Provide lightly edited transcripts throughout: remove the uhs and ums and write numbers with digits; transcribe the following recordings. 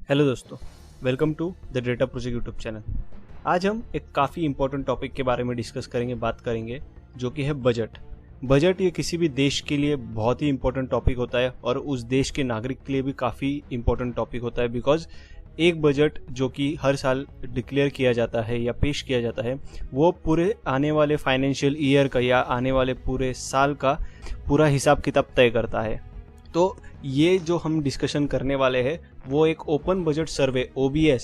Hello दोस्तों, welcome to the data project YouTube channel. आज हम एक काफ़ी इंपॉर्टेंट टॉपिक के बारे में डिस्कस करेंगे, बात करेंगे, जो कि है बजट। बजट ये किसी भी देश के लिए बहुत ही इंपॉर्टेंट टॉपिक होता है और उस देश के नागरिक के लिए भी काफ़ी इंपॉर्टेंट टॉपिक होता है, बिकॉज एक बजट जो कि हर साल डिक्लेयर किया जाता है या पेश किया जाता है, वो पूरे आने वाले फाइनेंशियल ईयर का या आने वाले पूरे साल का पूरा हिसाब किताब तय करता है। तो ये जो हम डिस्कशन करने वाले हैं वो एक ओपन बजट सर्वे OBS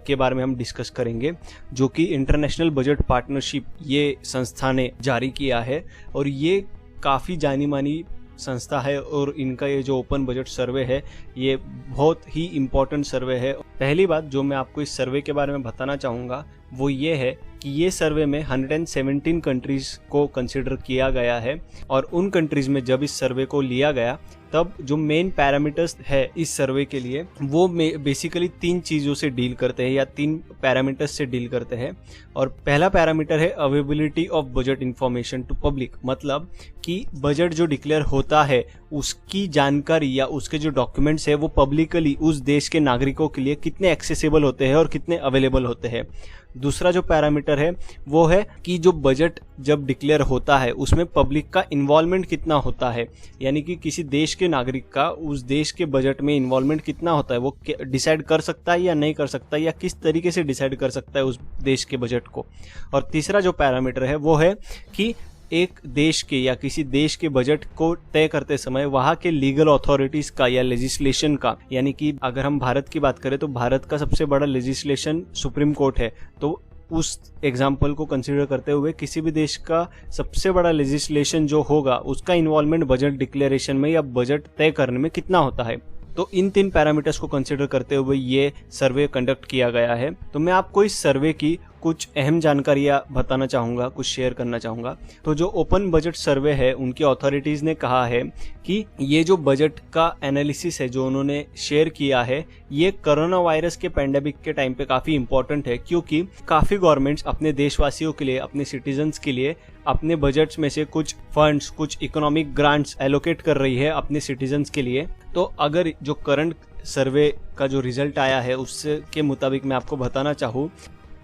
के बारे में हम डिस्कस करेंगे, जो कि इंटरनेशनल बजट पार्टनरशिप ये संस्था ने जारी किया है और ये काफ़ी जानी मानी संस्था है और इनका ये जो ओपन बजट सर्वे है ये बहुत ही इम्पोर्टेंट सर्वे है। पहली बात जो मैं आपको इस सर्वे के बारे में बताना चाहूँगा वो ये है कि ये सर्वे में 117 कंट्रीज़ को कंसिडर किया गया है और उन कंट्रीज़ में जब इस सर्वे को लिया गया तब जो मेन पैरामीटर्स है इस सर्वे के लिए वो बेसिकली 3 चीज़ों से डील करते हैं या 3 पैरामीटर्स से डील करते हैं। और पहला पैरामीटर है availability of budget information to public, मतलब कि बजट जो डिक्लेयर होता है उसकी जानकारी या उसके जो डॉक्यूमेंट्स है वो पब्लिकली उस देश के नागरिकों के लिए कितने एक्सेसिबल होते हैं और कितने अवेलेबल होते हैं। दूसरा जो पैरामीटर है वो है कि जो बजट जब डिक्लेयर होता है उसमें पब्लिक का इन्वॉल्वमेंट कितना होता है, यानी कि किसी देश के नागरिक का उस देश के बजट में इन्वॉल्वमेंट कितना होता है, वो डिसाइड कर सकता है या नहीं कर सकता, या किस तरीके से डिसाइड कर सकता है उस देश के बजट को। और तीसरा जो पैरामीटर है वो है कि एक देश के या किसी देश के बजट को तय करते समय वहाँ के लीगल अथॉरिटीज का या लेजिस्लेशन का, यानी कि अगर हम भारत की बात करें तो भारत का सबसे बड़ा लेजिस्लेशन सुप्रीम कोर्ट है, तो उस एग्जाम्पल को कंसीडर करते हुए किसी भी देश का सबसे बड़ा लेजिस्लेशन जो होगा उसका इन्वॉल्वमेंट बजट डिक्लेरेशन में या बजट तय करने में कितना होता है। तो इन 3 पैरामीटर्स को कंसीडर करते हुए ये सर्वे कंडक्ट किया गया है। तो मैं आपको इस सर्वे की कुछ अहम जानकारियां बताना चाहूँगा, कुछ शेयर करना चाहूँगा। तो जो ओपन बजट सर्वे है उनकी अथॉरिटीज़ ने कहा है कि ये जो बजट का एनालिसिस है जो उन्होंने शेयर किया है ये कोरोना वायरस के पैंडेमिक के टाइम पे काफ़ी इंपॉर्टेंट है, क्योंकि काफ़ी गवर्नमेंट्स अपने देशवासियों के लिए, अपने सिटीजन्स के लिए अपने बजट्स में से कुछ फंड्स, कुछ इकोनॉमिक ग्रांट्स एलोकेट कर रही है अपने सिटीजन्स के लिए। तो अगर जो करंट सर्वे का जो रिजल्ट आया है उसके के मुताबिक मैं आपको बताना चाहूँ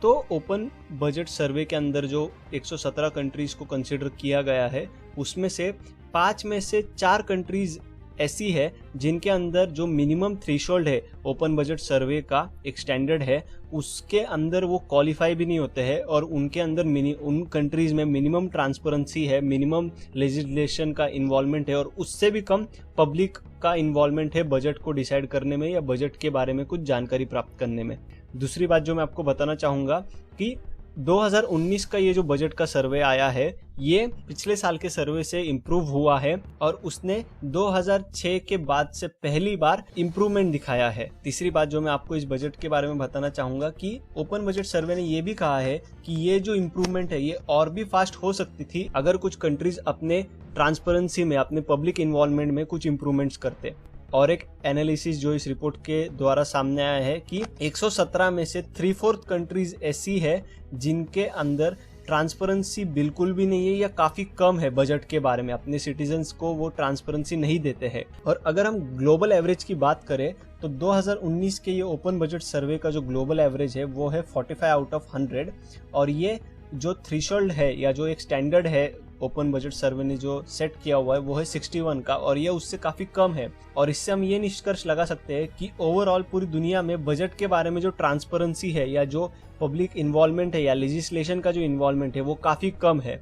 तो ओपन बजट सर्वे के अंदर जो 117 कंट्रीज़ को कंसिडर किया गया है उसमें से 5 में से 4 कंट्रीज़ ऐसी है जिनके अंदर जो मिनिमम थ्रेशोल्ड है ओपन बजट सर्वे का एक स्टैंडर्ड है उसके अंदर वो क्वालिफाई भी नहीं होते हैं और उनके अंदर उन कंट्रीज़ में मिनिमम ट्रांसपेरेंसी है, मिनिमम लेजिस्लेशन का इन्वॉल्वमेंट है और उससे भी कम पब्लिक का इन्वॉल्वमेंट है बजट को डिसाइड करने में या बजट के बारे में कुछ जानकारी प्राप्त करने में। दूसरी बात जो मैं आपको बताना चाहूँगा कि 2019 का ये जो बजट का सर्वे आया है ये पिछले साल के सर्वे से इम्प्रूव हुआ है और उसने 2006 के बाद से पहली बार इम्प्रूवमेंट दिखाया है। तीसरी बात जो मैं आपको इस बजट के बारे में बताना चाहूँगा कि ओपन बजट सर्वे ने ये भी कहा है कि ये जो इम्प्रूवमेंट है ये और भी फास्ट हो सकती थी अगर कुछ कंट्रीज अपने ट्रांसपेरेंसी में, अपने पब्लिक इन्वॉल्वमेंट में कुछ इम्प्रूवमेंट्स करते। और एक एनालिसिस जो इस रिपोर्ट के द्वारा सामने आया है कि 117 में से 3/4 कंट्रीज ऐसी है जिनके अंदर ट्रांसपेरेंसी बिल्कुल भी नहीं है या काफ़ी कम है बजट के बारे में, अपने सिटीजन्स को वो ट्रांसपेरेंसी नहीं देते हैं। और अगर हम ग्लोबल एवरेज की बात करें तो 2019 के ये ओपन बजट सर्वे का जो ग्लोबल एवरेज है वो है 45 आउट ऑफ 100 और ये जो थ्रेशोल्ड है या जो एक स्टैंडर्ड है ओपन बजट सर्वे ने जो सेट किया हुआ है वो है 61 का और ये उससे काफ़ी कम है। और इससे हम ये निष्कर्ष लगा सकते हैं कि ओवरऑल पूरी दुनिया में बजट के बारे में जो ट्रांसपेरेंसी है या जो पब्लिक इन्वॉल्वमेंट है या लेजिस्लेशन का जो इन्वॉल्वमेंट है वो काफ़ी कम है।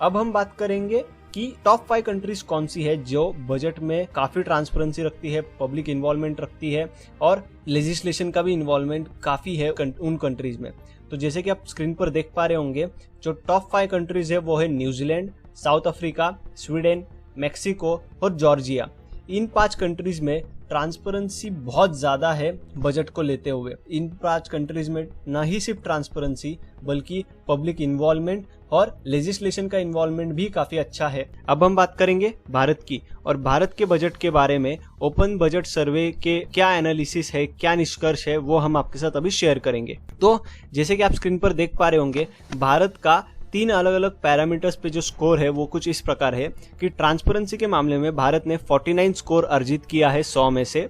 अब हम बात करेंगे कि टॉप 5 कंट्रीज कौन सी है जो बजट में काफ़ी ट्रांसपेरेंसी रखती है, पब्लिक इन्वॉल्वमेंट रखती है और लेजिस्लेशन का भी इन्वॉल्वमेंट काफ़ी है उन कंट्रीज में। तो जैसे कि आप स्क्रीन पर देख पा रहे होंगे जो टॉप 5 कंट्रीज है वो है New Zealand, south Africa, Sweden, Mexico और जॉर्जिया। इन 5 कंट्रीज में ट्रांसपेरेंसी बहुत ज़्यादा है बजट को लेते हुए। इन 5 कंट्रीज में न ही सिर्फ ट्रांसपेरेंसी बल्कि पब्लिक इन्वॉल्वमेंट और लेजिस्लेशन का इन्वॉल्वमेंट भी काफ़ी अच्छा है। अब हम बात करेंगे भारत की और भारत के बजट के बारे में ओपन बजट सर्वे के क्या एनालिसिस है, क्या निष्कर्ष है वो हम आपके साथ अभी शेयर करेंगे। तो जैसे कि आप स्क्रीन पर देख पा रहे होंगे भारत का 3 अलग अलग पैरामीटर्स पे जो स्कोर है वो कुछ इस प्रकार है कि ट्रांसपेरेंसी के मामले में भारत ने 49 स्कोर अर्जित किया है 100 में से।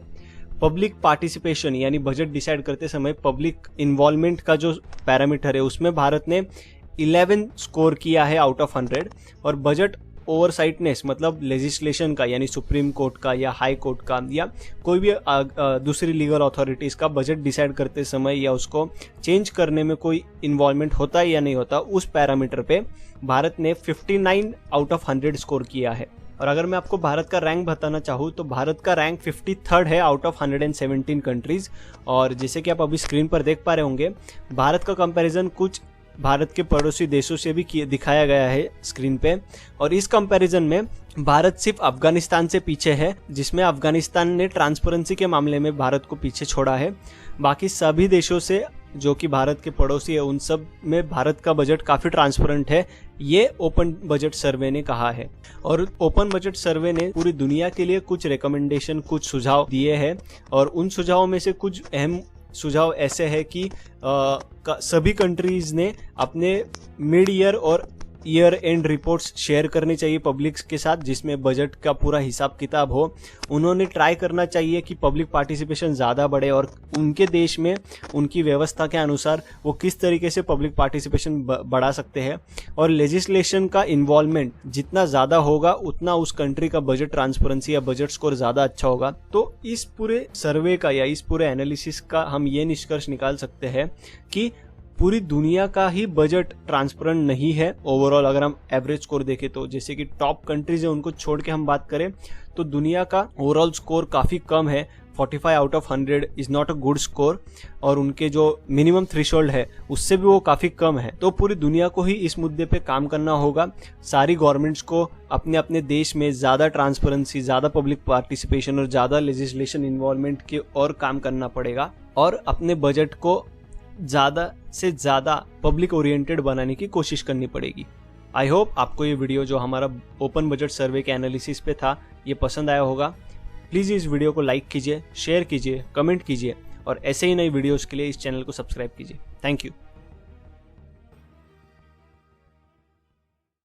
पब्लिक पार्टिसिपेशन यानी बजट डिसाइड करते समय पब्लिक इन्वॉल्वमेंट का जो पैरामीटर है उसमें भारत ने 11 स्कोर किया है आउट ऑफ 100। और बजट ओवरसाइटनेस मतलब लेजिस्लेशन का यानी सुप्रीम कोर्ट का या हाई कोर्ट का या कोई भी दूसरी लीगल अथॉरिटीज़ का बजट डिसाइड करते समय या उसको चेंज करने में कोई इन्वॉल्वमेंट होता है या नहीं होता, उस पैरामीटर पे भारत ने 59 आउट ऑफ 100 स्कोर किया है। और अगर मैं आपको भारत का रैंक बताना चाहूँ तो भारत का रैंक 53rd है आउट ऑफ 117 कंट्रीज़। और जैसे कि आप अभी स्क्रीन पर देख पा रहे होंगे, भारत का कंपैरिजन कुछ भारत के पड़ोसी देशों से भी दिखाया गया है स्क्रीन पे। और इस कंपैरिजन में भारत सिर्फ अफगानिस्तान से पीछे है, जिसमें अफगानिस्तान ने ट्रांसपेरेंसी के मामले में भारत को पीछे छोड़ा है। बाकी सभी देशों से जो कि भारत के पड़ोसी है उन सब में भारत का बजट काफ़ी ट्रांसपेरेंट है, ये ओपन बजट सर्वे ने कहा है। और ओपन बजट सर्वे ने पूरी दुनिया के लिए कुछ रिकमेंडेशन, कुछ सुझाव दिए हैं। और उन सुझावों में से कुछ अहम सुझाव ऐसे है कि सभी कंट्रीज ने अपने मिड ईयर और ईयर एंड रिपोर्ट्स शेयर करनी चाहिए पब्लिक के साथ, जिसमें बजट का पूरा हिसाब किताब हो। उन्होंने ट्राई करना चाहिए कि पब्लिक पार्टिसिपेशन ज़्यादा बढ़े और उनके देश में उनकी व्यवस्था के अनुसार वो किस तरीके से पब्लिक पार्टिसिपेशन बढ़ा सकते हैं। और लेजिस्लेशन का इन्वॉल्वमेंट जितना ज़्यादा होगा उतना उस कंट्री का बजट ट्रांसपेरेंसी या बजट स्कोर ज़्यादा अच्छा होगा। तो इस पूरे सर्वे का या इस पूरे एनालिसिस का हम ये निष्कर्ष निकाल सकते हैं कि पूरी दुनिया का ही बजट ट्रांसपेरेंट नहीं है ओवरऑल। अगर हम एवरेज स्कोर देखें तो जैसे कि टॉप कंट्रीज है उनको छोड़ के हम बात करें तो दुनिया का ओवरऑल स्कोर काफ़ी कम है। 45 out of 100 is not a good score. और उनके जो मिनिमम थ्रेशोल्ड है उससे भी वो काफ़ी कम है। तो पूरी दुनिया को ही इस मुद्दे पे काम करना होगा। सारी गवर्नमेंट्स को अपने अपने देश में ज़्यादा ट्रांसपेरेंसी, ज़्यादा पब्लिक पार्टिसिपेशन और ज़्यादा लेजिस्लेशन इन्वॉल्वमेंट के और काम करना पड़ेगा और अपने बजट को ज़्यादा से ज़्यादा पब्लिक ओरिएंटेड बनाने की कोशिश करनी पड़ेगी। आई होप आपको ये वीडियो जो हमारा ओपन बजट सर्वे के एनालिसिस पे था ये पसंद आया होगा। प्लीज़ इस वीडियो को लाइक कीजिए, शेयर कीजिए, कमेंट कीजिए और ऐसे ही नई वीडियोस के लिए इस चैनल को सब्सक्राइब कीजिए। Thank you.